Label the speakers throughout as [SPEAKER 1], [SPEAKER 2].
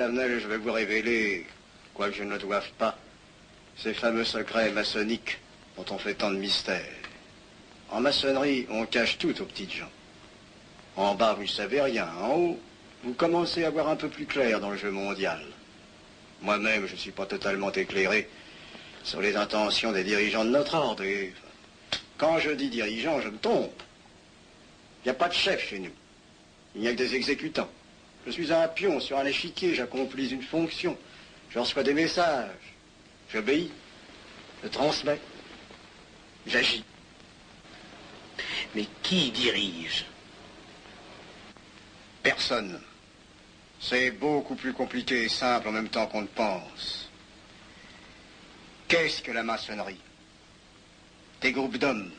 [SPEAKER 1] Flamnel, je vais vous révéler, quoique je ne le doive pas, ces fameux secrets maçonniques dont on fait tant de mystères. En maçonnerie, on cache tout aux petites gens. En bas, vous ne savez rien. En haut, vous commencez à voir un peu plus clair dans le jeu mondial. Moi-même, je ne suis pas totalement éclairé sur les intentions des dirigeants de notre ordre. Et quand je dis dirigeants, je me trompe. Il n'y a pas de chef chez nous. Il n'y a que des exécutants. Je suis un pion sur un échiquier, j'accomplis une fonction. Je reçois des messages. J'obéis. Je transmets. J'agis.
[SPEAKER 2] Mais qui dirige?
[SPEAKER 1] Personne. C'est beaucoup plus compliqué et simple en même temps qu'on ne pense. Qu'est-ce que la maçonnerie? Des groupes d'hommes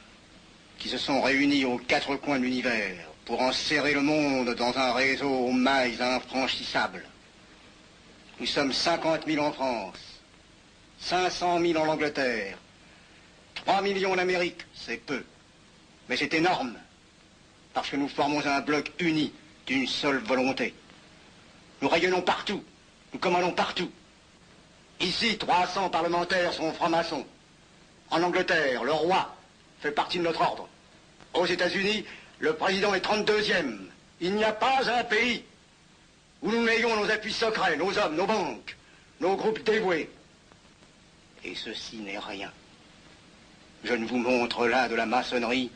[SPEAKER 1] qui se sont réunis aux quatre coins de l'univers pour enserrer le monde dans un réseau aux mailles infranchissables. Nous sommes 50 000 en France, 500 000 en Angleterre, 3 millions en Amérique, c'est peu. Mais c'est énorme, parce que nous formons un bloc uni d'une seule volonté. Nous rayonnons partout, nous commandons partout. Ici, 300 parlementaires sont francs-maçons. En Angleterre, le roi fait partie de notre ordre. Aux États-Unis, le président est 32e. Il n'y a pas un pays où nous n'ayons nos appuis secrets, nos hommes, nos banques, nos groupes dévoués. Et ceci n'est rien. Je ne vous montre là de la maçonnerie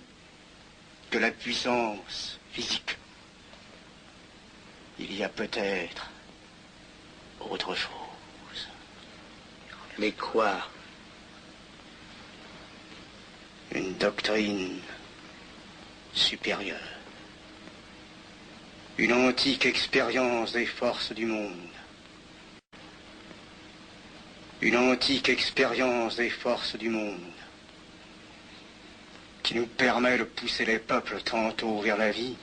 [SPEAKER 1] que la puissance physique. Il y a peut-être autre chose.
[SPEAKER 2] Mais quoi?
[SPEAKER 1] Une doctrine supérieure. Une antique expérience des forces du monde. Une antique expérience des forces du monde qui nous permet de pousser les peuples tantôt vers la vie,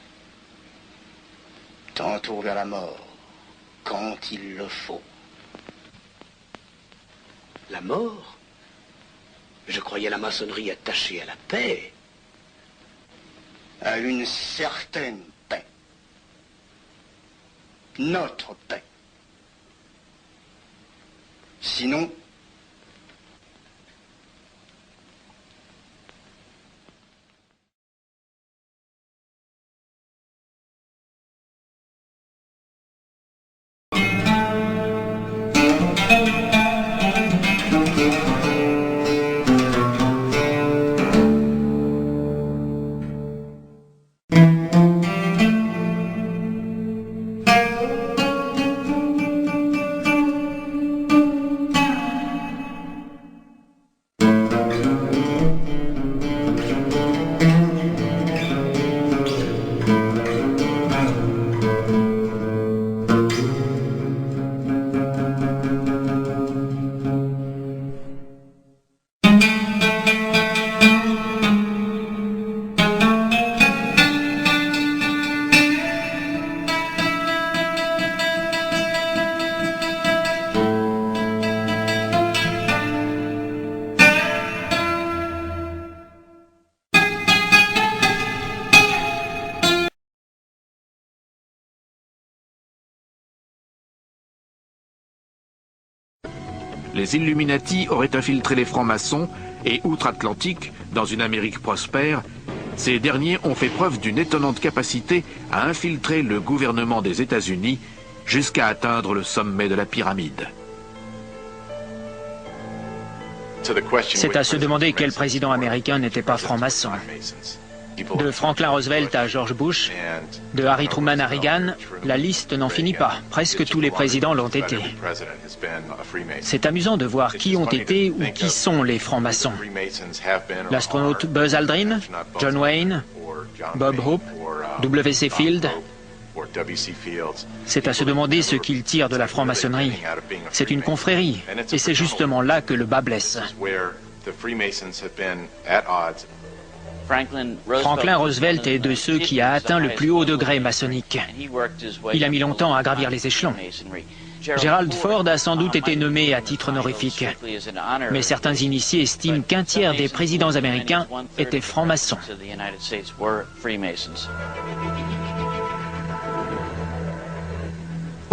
[SPEAKER 1] tantôt vers la mort, quand il le faut.
[SPEAKER 2] La mort? Je croyais la maçonnerie attachée à la paix.
[SPEAKER 1] À une certaine paix. Notre paix. Sinon,
[SPEAKER 3] les Illuminati auraient infiltré les francs-maçons et, outre-Atlantique, dans une Amérique prospère, ces derniers ont fait preuve d'une étonnante capacité à infiltrer le gouvernement des États-Unis jusqu'à atteindre le sommet de la pyramide.
[SPEAKER 4] C'est à se demander quel président américain n'était pas franc-maçon. De Franklin Roosevelt à George Bush, de Harry Truman à Reagan, la liste n'en finit pas. Presque tous les présidents l'ont été. C'est amusant de voir qui ont été ou qui sont les francs-maçons. L'astronaute Buzz Aldrin, John Wayne, Bob Hope, W.C. Field. C'est à se demander ce qu'ils tirent de la franc-maçonnerie. C'est une confrérie, et c'est justement là que le bas blesse. Franklin Roosevelt est de ceux qui a atteint le plus haut degré maçonnique. Il a mis longtemps à gravir les échelons. Gerald Ford a sans doute été nommé à titre honorifique, mais certains initiés estiment qu'un tiers des présidents américains étaient francs-maçons.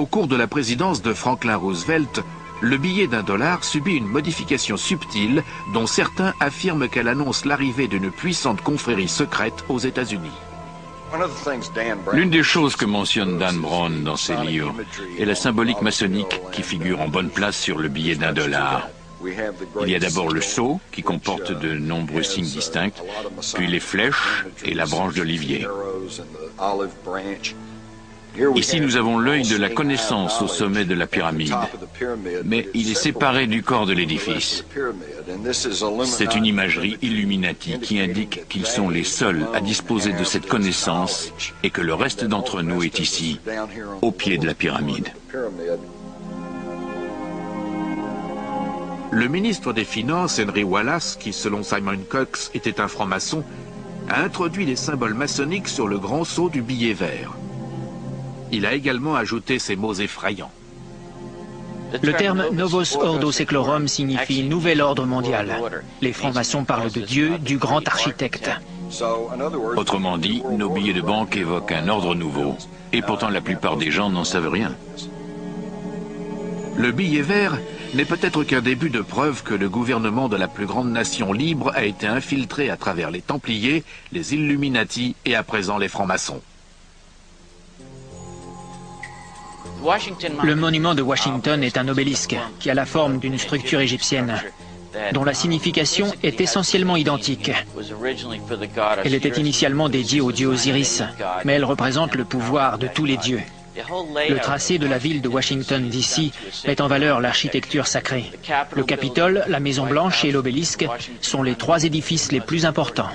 [SPEAKER 3] Au cours de la présidence de Franklin Roosevelt, le billet $1 subit une modification subtile dont certains affirment qu'elle annonce l'arrivée d'une puissante confrérie secrète aux États-Unis.
[SPEAKER 5] L'une des choses que mentionne Dan Brown dans ses livres est la symbolique maçonnique qui figure en bonne place sur le billet $1. Il y a d'abord le sceau qui comporte de nombreux signes distincts, puis les flèches et la branche d'olivier. Ici, nous avons l'œil de la connaissance au sommet de la pyramide, mais il est séparé du corps de l'édifice. C'est une imagerie Illuminati qui indique qu'ils sont les seuls à disposer de cette connaissance et que le reste d'entre nous est ici, au pied de la pyramide.
[SPEAKER 3] Le ministre des Finances, Henry Wallace, qui selon Simon Cox était un franc-maçon, a introduit les symboles maçonniques sur le grand sceau du billet vert. Il a également ajouté ces mots effrayants.
[SPEAKER 4] Le terme Novus Ordo Seclorum signifie Nouvel Ordre Mondial. Les francs-maçons parlent de Dieu, du grand architecte.
[SPEAKER 5] Autrement dit, nos billets de banque évoquent un ordre nouveau, et pourtant la plupart des gens n'en savent rien.
[SPEAKER 3] Le billet vert n'est peut-être qu'un début de preuve que le gouvernement de la plus grande nation libre a été infiltré à travers les Templiers, les Illuminati et à présent les francs-maçons.
[SPEAKER 4] Le monument de Washington est un obélisque qui a la forme d'une structure égyptienne, dont la signification est essentiellement identique. Elle était initialement dédiée au dieu Osiris, mais elle représente le pouvoir de tous les dieux. Le tracé de la ville de Washington D.C. met en valeur l'architecture sacrée. Le Capitole, la Maison Blanche et l'obélisque sont les trois édifices les plus importants.